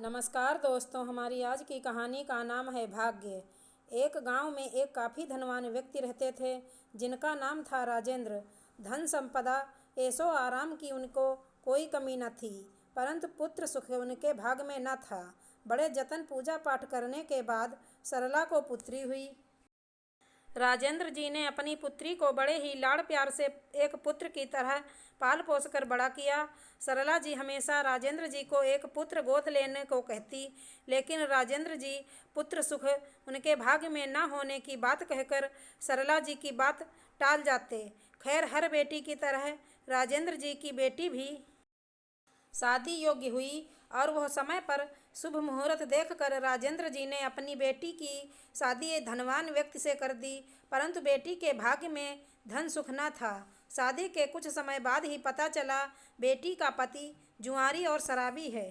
नमस्कार दोस्तों, हमारी आज की कहानी का नाम है भाग्य। एक गांव में एक काफ़ी धनवान व्यक्ति रहते थे जिनका नाम था राजेंद्र। धन संपदा, ऐशो आराम की उनको कोई कमी न थी, परंतु पुत्र सुख उनके भाग में न था। बड़े जतन पूजा पाठ करने के बाद सरला को पुत्री हुई। राजेंद्र जी ने अपनी पुत्री को बड़े ही लाड़ प्यार से एक पुत्र की तरह पाल पोस कर बड़ा किया। सरला जी हमेशा राजेंद्र जी को एक पुत्र गोद लेने को कहती, लेकिन राजेंद्र जी पुत्र सुख उनके भाग्य में न होने की बात कहकर सरला जी की बात टाल जाते। खैर, हर बेटी की तरह राजेंद्र जी की बेटी भी शादी योग्य हुई और वह समय पर शुभ मुहूर्त देखकर राजेंद्र जी ने अपनी बेटी की शादी एक धनवान व्यक्ति से कर दी, परंतु बेटी के भाग्य में धन सुख न था। शादी के कुछ समय बाद ही पता चला बेटी का पति जुआरी और शराबी है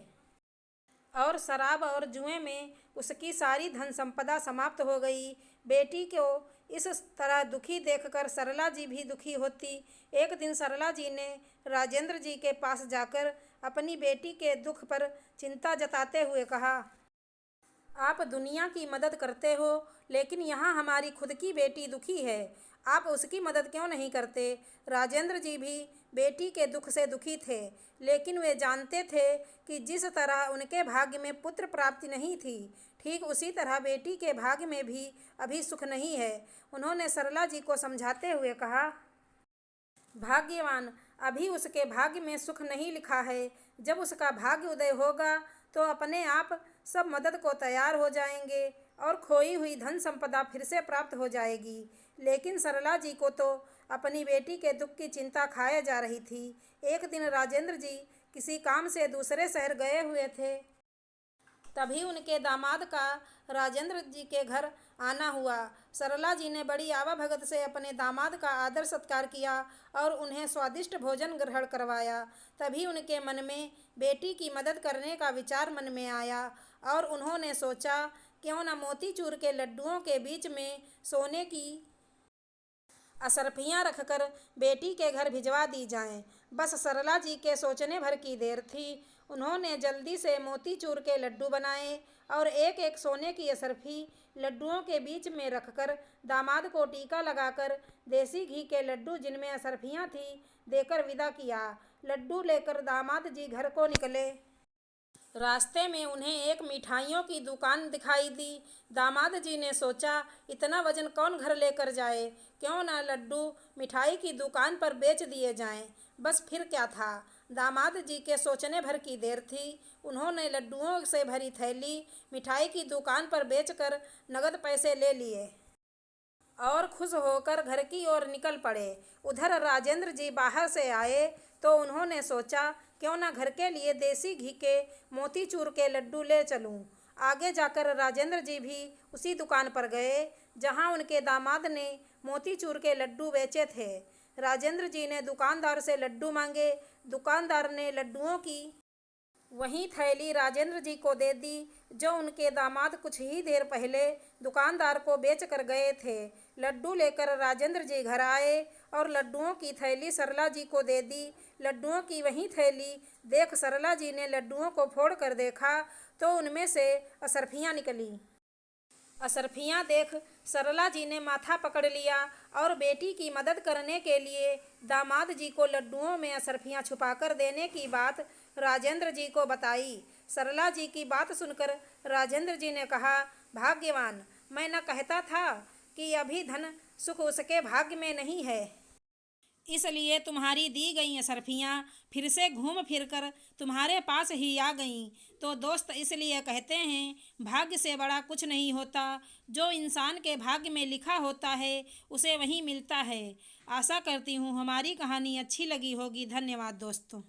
और शराब और जुए में उसकी सारी धन संपदा समाप्त हो गई। बेटी को इस तरह दुखी देखकर सरला जी भी दुखी होती। एक दिन सरला जी ने राजेंद्र जी के पास जाकर अपनी बेटी के दुख पर चिंता जताते हुए कहा, आप दुनिया की मदद करते हो, लेकिन यहाँ हमारी खुद की बेटी दुखी है, आप उसकी मदद क्यों नहीं करते? राजेंद्र जी भी बेटी के दुख से दुखी थे, लेकिन वे जानते थे कि जिस तरह उनके भाग्य में पुत्र प्राप्ति नहीं थी, ठीक उसी तरह बेटी के भाग्य में भी अभी सुख नहीं है। उन्होंने सरला जी को समझाते हुए कहा, भाग्यवान, अभी उसके भाग्य में सुख नहीं लिखा है। जब उसका भाग्य उदय होगा तो अपने आप सब मदद को तैयार हो जाएंगे और खोई हुई धन संपदा फिर से प्राप्त हो जाएगी। लेकिन सरला जी को तो अपनी बेटी के दुख की चिंता खाए जा रही थी। एक दिन राजेंद्र जी किसी काम से दूसरे शहर गए हुए थे, तभी उनके दामाद का राजेंद्र जी के घर आना हुआ। सरला जी ने बड़ी आवाभगत से अपने दामाद का आदर सत्कार किया और उन्हें स्वादिष्ट भोजन ग्रहण करवाया। तभी उनके मन में बेटी की मदद करने का विचार मन में आया और उन्होंने सोचा, क्यों न मोतीचूर के लड्डुओं के बीच में सोने की असरफियाँ रखकर बेटी के घर भिजवा दी जाएं। बस सरला जी के सोचने भर की देर थी। उन्होंने जल्दी से मोतीचूर के लड्डू बनाए और एक एक सोने की असरफी लड्डुओं के बीच में रखकर दामाद को टीका लगाकर देसी घी के लड्डू जिनमें असरफियाँ थी देकर विदा किया। लड्डू लेकर दामाद जी घर को निकले। रास्ते में उन्हें एक मिठाइयों की दुकान दिखाई दी। दामाद जी ने सोचा, इतना वजन कौन घर लेकर जाए, क्यों ना लड्डू मिठाई की दुकान पर बेच दिए जाएं। बस फिर क्या था, दामाद जी के सोचने भर की देर थी। उन्होंने लड्डुओं से भरी थैली मिठाई की दुकान पर बेचकर नगद पैसे ले लिए और खुश होकर घर की ओर निकल पड़े। उधर राजेंद्र जी बाहर से आए तो उन्होंने सोचा, क्यों ना घर के लिए देसी घी के मोतीचूर के लड्डू ले चलूं। आगे जाकर राजेंद्र जी भी उसी दुकान पर गए जहां उनके दामाद ने मोतीचूर के लड्डू बेचे थे। राजेंद्र जी ने दुकानदार से लड्डू मांगे। दुकानदार ने लड्डुओं की वही थैली राजेंद्र जी को दे दी जो उनके दामाद कुछ ही देर पहले दुकानदार को बेच कर गए थे। लड्डू लेकर राजेंद्र जी घर आए और लड्डुओं की थैली सरला जी को दे दी। लड्डुओं की वही थैली देख सरला जी ने लड्डुओं को फोड़ कर देखा तो उनमें से असरफियाँ निकली। असरफियाँ देख सरला जी ने माथा पकड़ लिया और बेटी की मदद करने के लिए दामाद जी को लड्डुओं में असरफियाँ छुपाकर देने की बात राजेंद्र जी को बताई। सरला जी की बात सुनकर राजेंद्र जी ने कहा, भाग्यवान, मैं न कहता था कि अभी धन सुख उसके भाग्य में नहीं है, इसलिए तुम्हारी दी गई असरफियाँ फिर से घूम फिर कर तुम्हारे पास ही आ गईं। तो दोस्त, इसलिए कहते हैं, भाग्य से बड़ा कुछ नहीं होता। जो इंसान के भाग्य में लिखा होता है उसे वही मिलता है। आशा करती हूँ हमारी कहानी अच्छी लगी होगी। धन्यवाद दोस्तों।